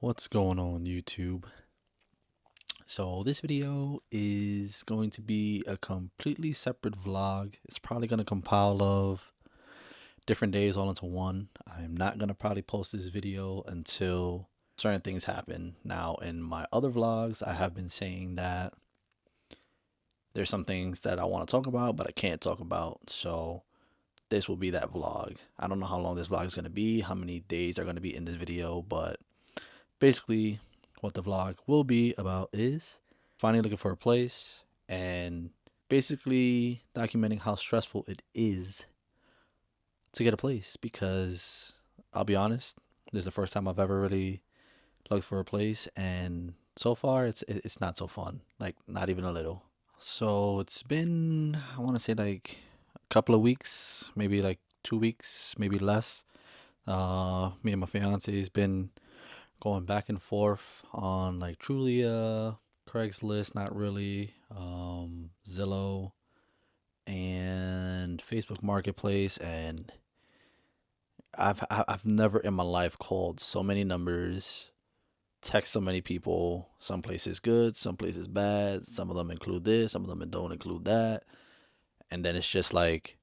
What's going on YouTube? So this video is going to be a completely separate vlog. It's probably going to compile of different days all into one. I'm not going to probably post this video until certain things happen. Now in my other vlogs, I have been saying that there's some things that I want to talk about, but I can't talk about. So this will be that vlog. I don't know how long this vlog is going to be, how many days are going to be in this video, but basically what the vlog will be about is finally looking for a place and basically documenting how stressful it is to get a place, because I'll be honest, this is the first time I've ever really looked for a place, and so far it's not so fun, like not even a little. So it's been, I want to say, like a couple of weeks, maybe like 2 weeks, maybe less. Me and my fiance has been going back and forth on like Trulia, Craigslist, not really, Zillow, and Facebook Marketplace, and I've never in my life called so many numbers, text so many people. Some places good, some places bad. Some of them include this, some of them don't include that, and then it's just like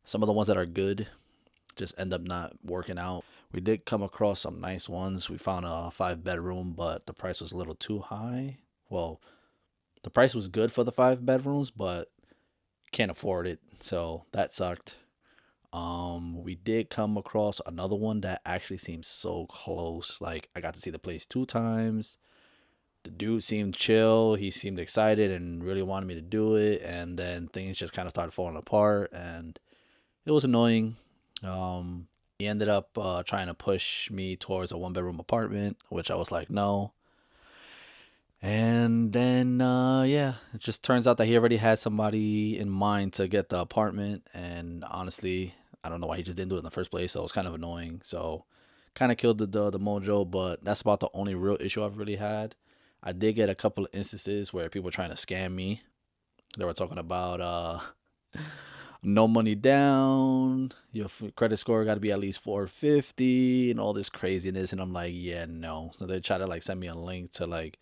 some of the ones that are good just end up not working out. We did come across some nice ones. We found a 5 bedroom, but the price was a little too high. Well, the price was good for the 5 bedrooms, but can't afford it. So that sucked. We did come across another one that actually seems so close. Like I got to see the place 2 times. The dude seemed chill. He seemed excited and really wanted me to do it. And then things just kind of started falling apart, and it was annoying. He ended up trying to push me towards a 1 bedroom apartment, which I was like, no. And then, yeah, it just turns out that he already had somebody in mind to get the apartment. And honestly, I don't know why he just didn't do it in the first place. So it was kind of annoying. So kind of killed the mojo. But that's about the only real issue I've really had. I did get a couple of instances where people were trying to scam me. They were talking about no money down, your credit score got to be at least 450 and all this craziness. And I'm like, yeah, no. So they try to like send me a link to like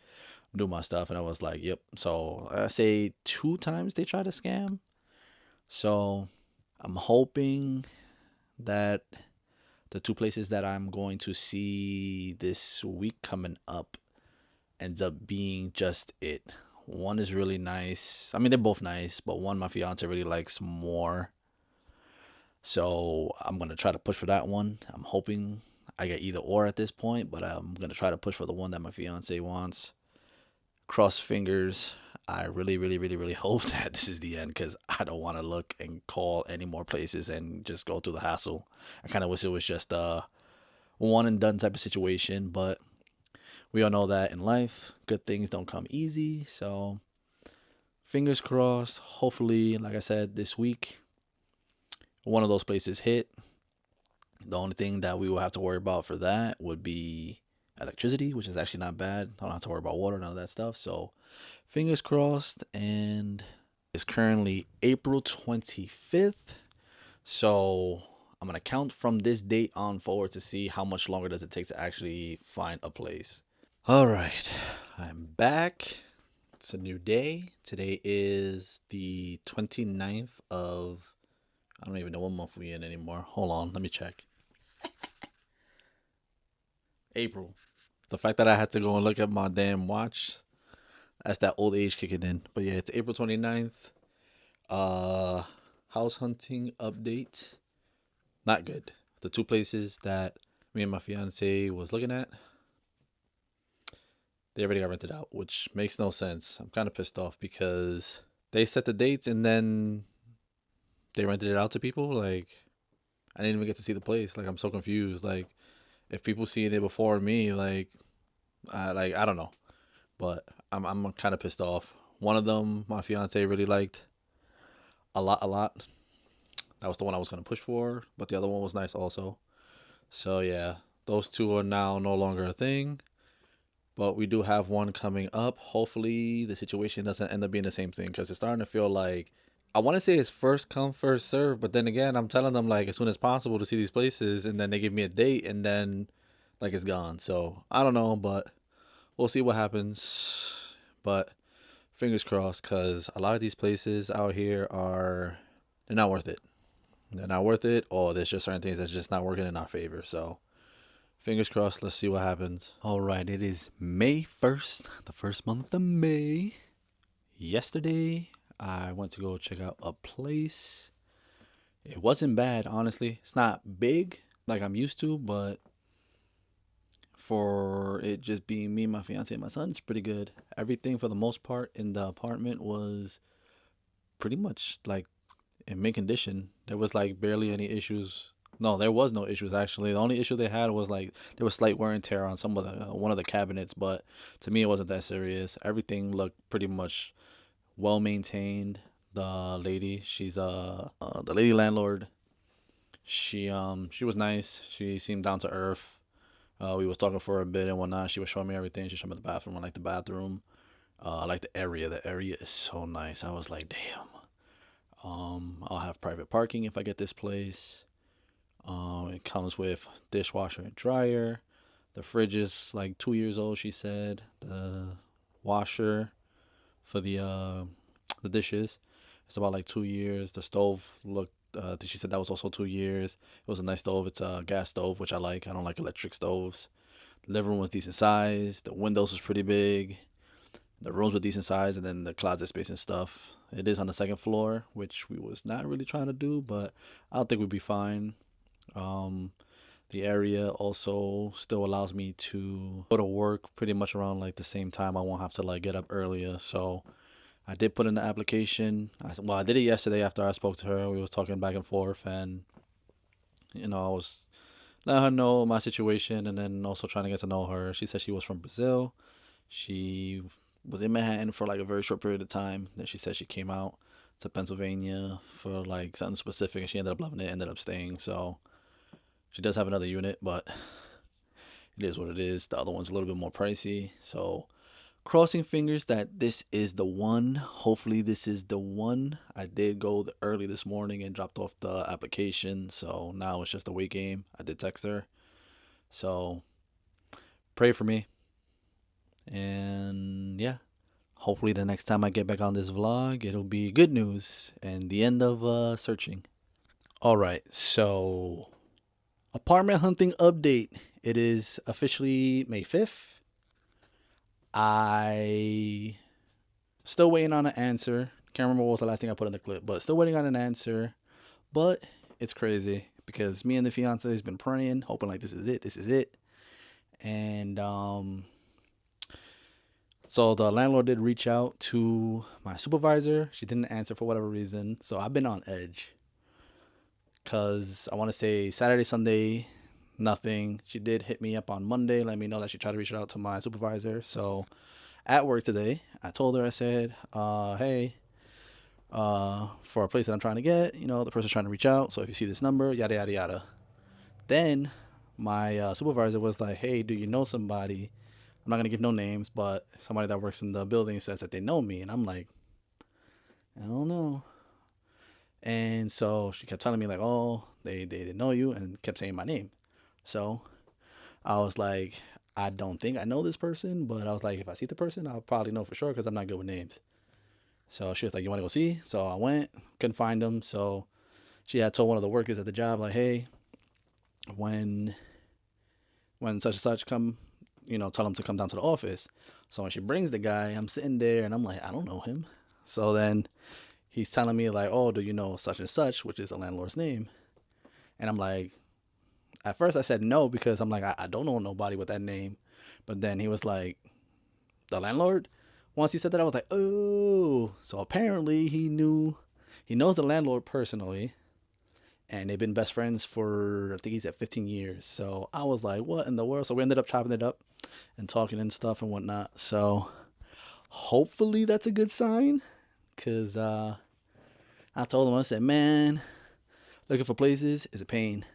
do my stuff, and I was like, yep. So I say 2 times they try to scam. So I'm hoping that the 2 places that I'm going to see this week coming up ends up being just it. One is really nice. I mean, they're both nice, but one my fiance really likes more. So I'm gonna try to push for that one. I'm hoping I get either or at this point, but I'm gonna try to push for the one that my fiance wants. Cross fingers. I really, really, really, really hope that this is the end, because I don't want to look and call any more places and just go through the hassle. I kind of wish it was just a one and done type of situation, but we all know that in life, good things don't come easy. So fingers crossed. Hopefully, like I said, this week one of those places hit. The only thing that we will have to worry about for that would be electricity, which is actually not bad. I don't have to worry about water, none of that stuff. So fingers crossed. And it's currently April 25th. So I'm going to count from this date on forward to see how much longer does it take to actually find a place. All right, I'm back. It's a new day. Today is the 29th of, I don't even know what month we in anymore. Hold on, let me check. April. The fact that I had to go and look at my damn watch, that's that old age kicking in. But yeah, it's April 29th. Uh, House hunting update. Not good. The 2 places that me and my fiance was looking at, they already got rented out, which makes no sense. I'm kind of pissed off because they set the dates and then they rented it out to people. Like, I didn't even get to see the place. Like, I'm so confused. Like, if people seen it before me, like I don't know. But I'm kind of pissed off. One of them, my fiance really liked a lot, a lot. That was the one I was gonna push for, but the other one was nice also. So yeah, those two are now no longer a thing. But we do have one coming up. Hopefully, the situation doesn't end up being the same thing, because it's starting to feel like, I want to say it's first come first serve, but then again, I'm telling them like as soon as possible to see these places, and then they give me a date, and then like it's gone. So I don't know, but we'll see what happens. But fingers crossed, because a lot of these places out here they're not worth it. They're not worth it, or there's just certain things that's just not working in our favor. So fingers crossed. Let's see what happens. All right, it is May 1st, the first month of May. Yesterday, I went to go check out a place. It wasn't bad, honestly. It's not big like I'm used to, but for it just being me, my fiance, and my son, it's pretty good. Everything for the most part in the apartment was pretty much like in mint condition. There was like barely any issues. No, there was no issues actually. The only issue they had was like there was slight wear and tear on some of the one of the cabinets, but to me it wasn't that serious. Everything looked pretty much well maintained. The lady, she's the lady landlord. She was nice. She seemed down to earth. We was talking for a bit and whatnot. She was showing me everything. She showed me the bathroom. I like the bathroom. I like the area. The area is so nice. I was like, damn. I'll have private parking if I get this place. It comes with dishwasher and dryer. The fridge is like 2 years old. She said the washer for the dishes, it's about like 2 years. The stove looked. She said that was also 2 years. It was a nice stove. It's a gas stove, which I like. I don't like electric stoves. The living room was decent size. The windows was pretty big. The rooms were decent size, and then the closet space and stuff. It is on the second floor, which we was not really trying to do, but I don't think we'd be fine. Um, the area also still allows me to go to work pretty much around like the same time. I won't have to like get up earlier. So I did put in the application. I did it yesterday after I spoke to her. We was talking back and forth, and I was letting her know my situation, and then also trying to get to know her. She said she was from Brazil. She was in Manhattan for like a very short period of time. Then she said she came out to Pennsylvania for like something specific, and she ended up loving it. Ended up staying. So she does have another unit, but it is what it is. The other one's a little bit more pricey. So crossing fingers that this is the one. Hopefully this is the one. I did go early this morning and dropped off the application. So now it's just a wait game. I did text her. So pray for me. And yeah, hopefully the next time I get back on this vlog, it'll be good news and the end of searching. All right, so apartment hunting update. It is officially May 5th. I still waiting on an answer. Can't remember what was the last thing I put in the clip, but still waiting on an answer. But it's crazy because me and the fiance has been praying, hoping like this is it. And so the landlord did reach out to my supervisor. She didn't answer for whatever reason. So I've been on edge. Cause I want to say Saturday, Sunday, nothing. She did hit me up on Monday, let me know that she tried to reach out to my supervisor. So at work today, I told her, I said, hey, for a place that I'm trying to get, the person's trying to reach out. So if you see this number, yada, yada, yada. Then my supervisor was like, hey, do you know somebody? I'm not going to give no names, but somebody that works in the building says that they know me. And I'm like, I don't know. And so she kept telling me like, oh, they didn't know you, and kept saying my name. So I was like, I don't think I know this person, but I was like, if I see the person, I'll probably know for sure because I'm not good with names. So she was like, you want to go see? So I went, couldn't find them. So she had told one of the workers at the job like, hey, when such and such come, tell them to come down to the office. So when she brings the guy, I'm sitting there and I'm like, I don't know him. So then he's telling me like, oh, do you know such and such, which is the landlord's name? And I'm like, at first I said no because I'm like, I don't know nobody with that name. But then he was like, the landlord? Once he said that, I was like, oh. So apparently he knows the landlord personally. And they've been best friends for, I think he's at 15 years. So I was like, what in the world? So we ended up chopping it up and talking and stuff and whatnot. So hopefully that's a good sign. Because I told him, I said, man, looking for places is a pain.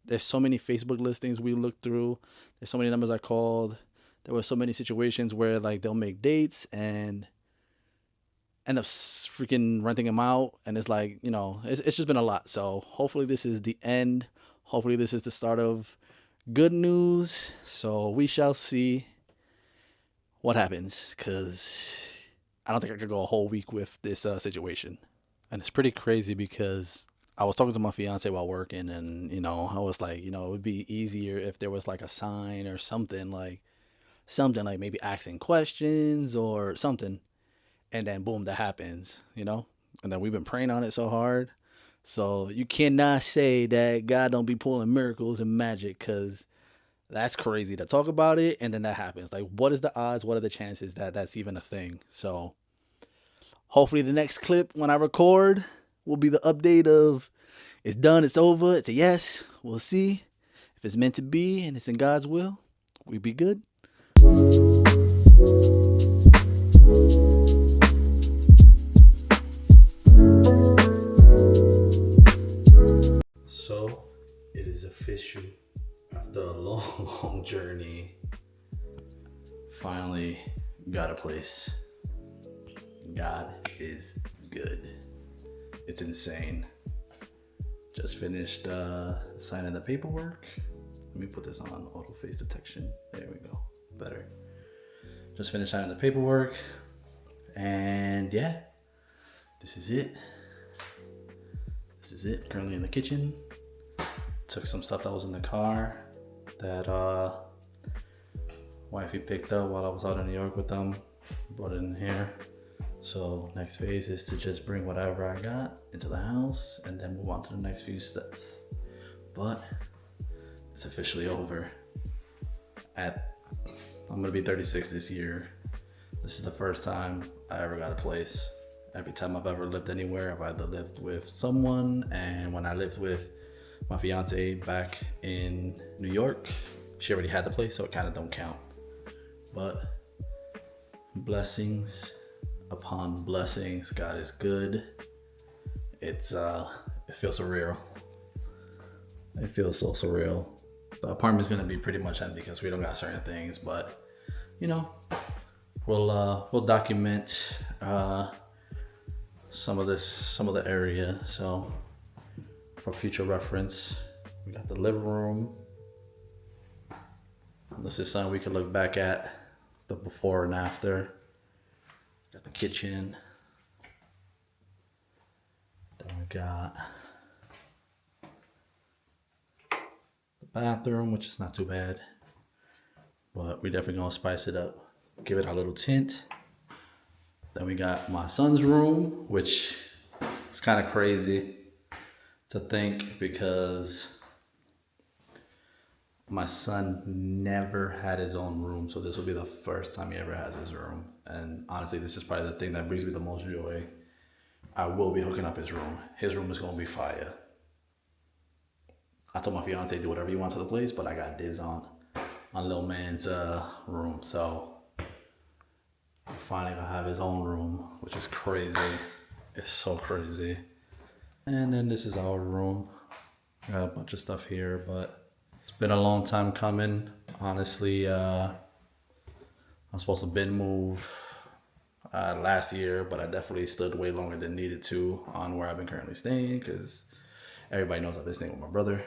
There's so many Facebook listings we looked through. There's so many numbers I called. There were so many situations where like they'll make dates and end up freaking renting them out. And it's like, it's just been a lot. So hopefully this is the end. Hopefully this is the start of good news. So we shall see what happens, because I don't think I could go a whole week with this situation. And it's pretty crazy because I was talking to my fiance while working, and I was like, it would be easier if there was like a sign or something like maybe asking questions or something, and then boom, that happens. And then we've been praying on it so hard. So you cannot say that God don't be pulling miracles and magic, because that's crazy to talk about it and then that happens. Like, what is the odds? What are the chances that that's even a thing? So hopefully the next clip when I record will be the update of it's done, it's over, it's a yes. We'll see. If it's meant to be and it's in God's will, we be good. So it is official. After a long journey, finally got a place. God is good. It's insane. Just finished signing the paperwork. Let me put this on auto face detection. There we go. Better. Just finished signing the paperwork. And yeah, this is it. This is it. Currently in the kitchen. Took some stuff that was in the car that wifey picked up while I was out in New York with them. Brought it in here. So next phase is to just bring whatever I got into the house and then move on to the next few steps. But it's officially over. I'm gonna be 36 this year. This is the first time I ever got a place. Every time I've ever lived anywhere, I've either lived with someone, and when I lived with my fiance back in New York, she already had the place, so it kind of don't count. But blessings upon blessings. God is good. It feels surreal. It feels so surreal. The apartment's gonna be pretty much empty because we don't got certain things, but we'll document some of the area. So for future reference, we got the living room. This is something we can look back at, the before and after. Got the kitchen. Then we got the bathroom, which is not too bad, but we definitely gonna spice it up, give it a little tint. Then we got my son's room, which is kind of crazy to think because my son never had his own room, so this will be the first time he ever has his room. And honestly, this is probably the thing that brings me the most joy. I will be hooking up his room. His room is gonna be fire. I told my fiance do whatever you want to the place, but I got dibs on little man's room. So I finally gonna have his own room, which is crazy. It's so crazy. And then this is our room. Got a bunch of stuff here, but it's been a long time coming. Honestly, I'm supposed to bin move last year, but I definitely stood way longer than needed to on where I've been currently staying, because everybody knows I've been staying with my brother.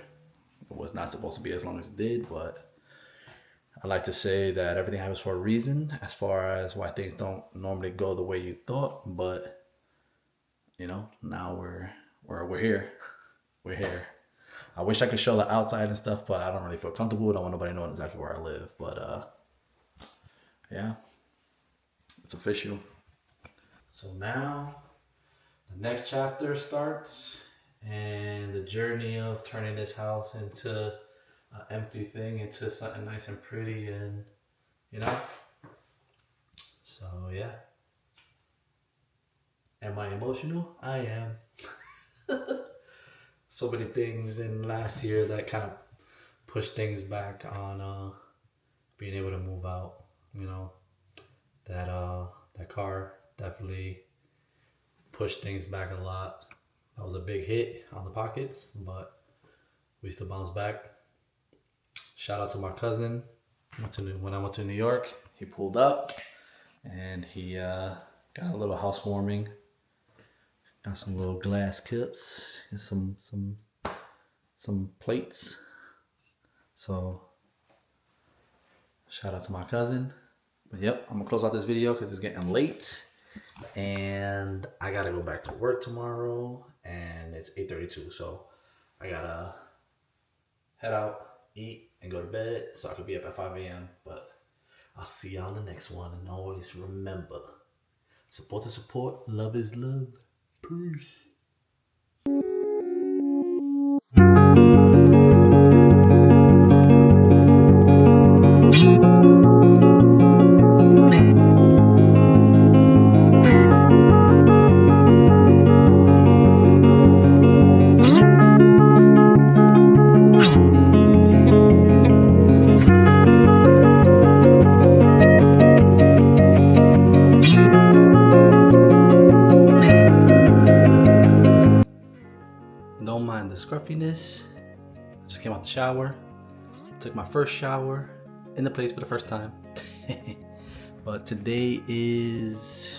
It was not supposed to be as long as it did, but I like to say that everything happens for a reason, as far as why things don't normally go the way you thought. But now we're here. We're here. I wish I could show the outside and stuff, but I don't really feel comfortable. I don't want nobody knowing exactly where I live. But yeah, it's official. So now the next chapter starts, and the journey of turning this house into an empty thing into something nice and pretty, and so yeah. Am I emotional? I am. So many things in last year that kind of pushed things back on being able to move out. That car definitely pushed things back a lot. That was a big hit on the pockets, but we still bounced back. Shout out to my cousin. When I went to New York, he pulled up and he got a little housewarming. Got some little glass cups and some plates. So Shout out to my cousin. But yep, I'm gonna close out this video because it's getting late. And I gotta go back to work tomorrow. And it's 8:32, so I gotta head out, eat, and go to bed so I could be up at 5 a.m. But I'll see y'all in the next one. And always remember, support is support, love is love. Peace. Don't mind the scruffiness. Just came out the shower. Took my first shower in the place for the first time. But today is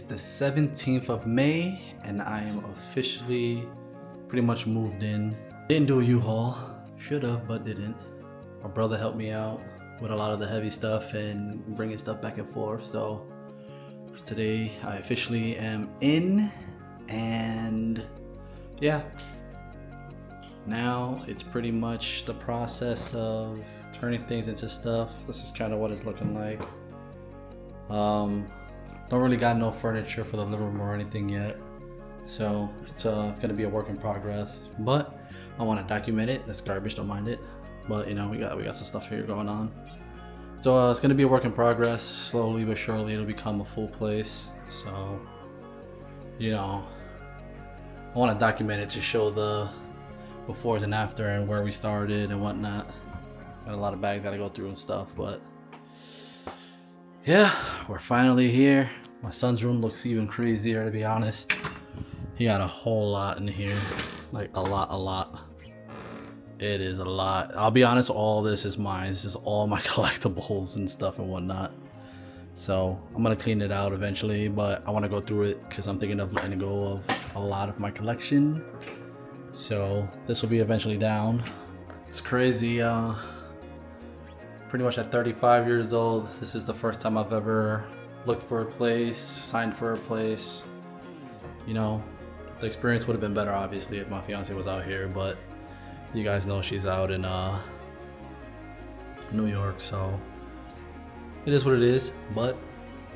the 17th of May and I am officially pretty much moved in. Didn't do a U-Haul. Should have, but didn't. My brother helped me out with a lot of the heavy stuff and bringing stuff back and forth. So today I officially am in, and yeah, now it's pretty much the process of turning things into stuff. This is kind of what it's looking like. Don't really got no furniture for the living room or anything yet, so it's gonna be a work in progress, but I want to document it. That's garbage, don't mind it, but you know, we got some stuff here going on. So it's gonna be a work in progress. Slowly but surely it'll become a full place. So, you know, I want to document it to show the befores and after and where we started and whatnot. Got a lot of bags gotta go through and stuff, but yeah, we're finally here. My son's room looks even crazier, to be honest. He got a whole lot in here, like a lot. It is a lot. I'll be honest, all this is mine. This is all my collectibles and stuff and whatnot. So I'm gonna clean it out eventually, but I want to go through it because I'm thinking of letting go of a lot of my collection. So this will be eventually down. It's crazy. Pretty much at 35 years old, this is the first time I've ever looked for a place, signed for a place. You know, the experience would have been better obviously if my fiance was out here, but you guys know she's out in New York, so it is what it is. But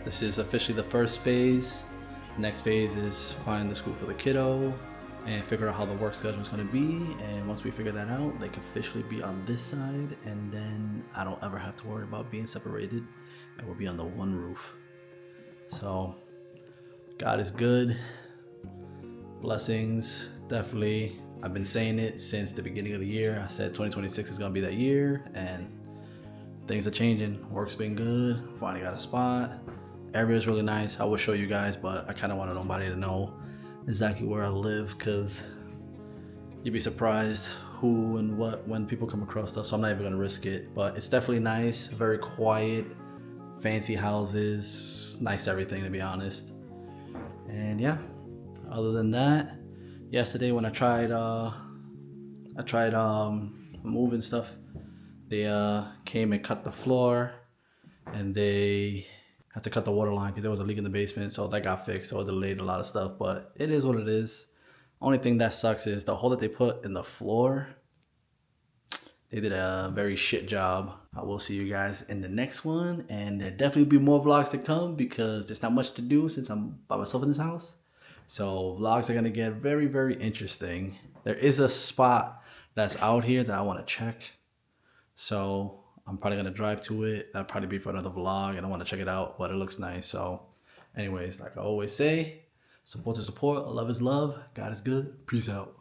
this is officially the first phase. The next phase is find the school for the kiddo and figure out how the work schedule is going to be, and once we figure that out, they can officially be on this side, and then I don't ever have to worry about being separated, and we'll be under one roof. So God is good. Blessings, definitely. I've been saying it since the beginning of the year. I said 2026 is going to be that year, and things are changing. Work's been good. Finally got a spot. Area's really nice. I will show you guys, but I kind of wanted nobody to know exactly where I live because you'd be surprised who and what when people come across stuff, so I'm not even gonna risk it. But it's definitely nice, very quiet, fancy houses, nice everything, to be honest. And yeah, other than that, yesterday when I tried moving stuff, they came and cut the floor, and they had to cut the water line because there was a leak in the basement, so that got fixed. So it delayed a lot of stuff, but it is what it is. Only thing that sucks is the hole that they put in the floor. They did a very shit job. I will see you guys in the next one, and there'll definitely be more vlogs to come because there's not much to do since I'm by myself in this house. So vlogs are gonna get very, very interesting. There is a spot that's out here that I want to check, so I'm probably gonna drive to it. That'll probably be for another vlog, and I want to check it out, but it looks nice. So anyways, like I always say, support is support, love is love, God is good. Peace out.